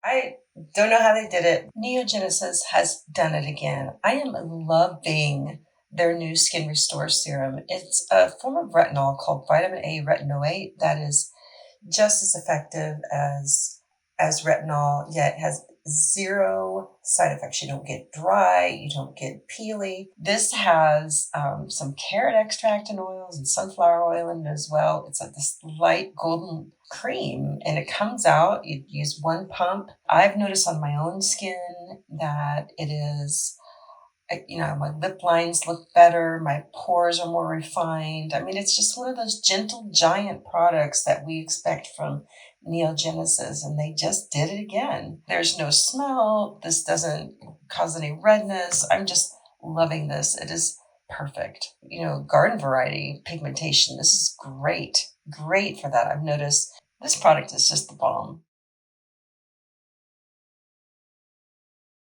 I don't know how they did it. NeoGenesis has done it again. I am loving their new Skin Restore Serum. It's a form of retinol called Vitamin A Retinoate that is just as effective as retinol, yet has zero side effects. You don't get dry, you don't get peely. This has some carrot extract and oils and sunflower oil in it as well. It's like this light golden cream, and it comes out. You use one pump. I've noticed on my own skin that it is, my lip lines look better, my pores are more refined. I mean, it's just one of those gentle giant products that we expect from NeoGenesis, and they just did it again. There's no smell. This doesn't cause any redness. I'm just loving this. It is perfect. Garden variety pigmentation. This is great. Great for that. I've noticed this product is just the bomb.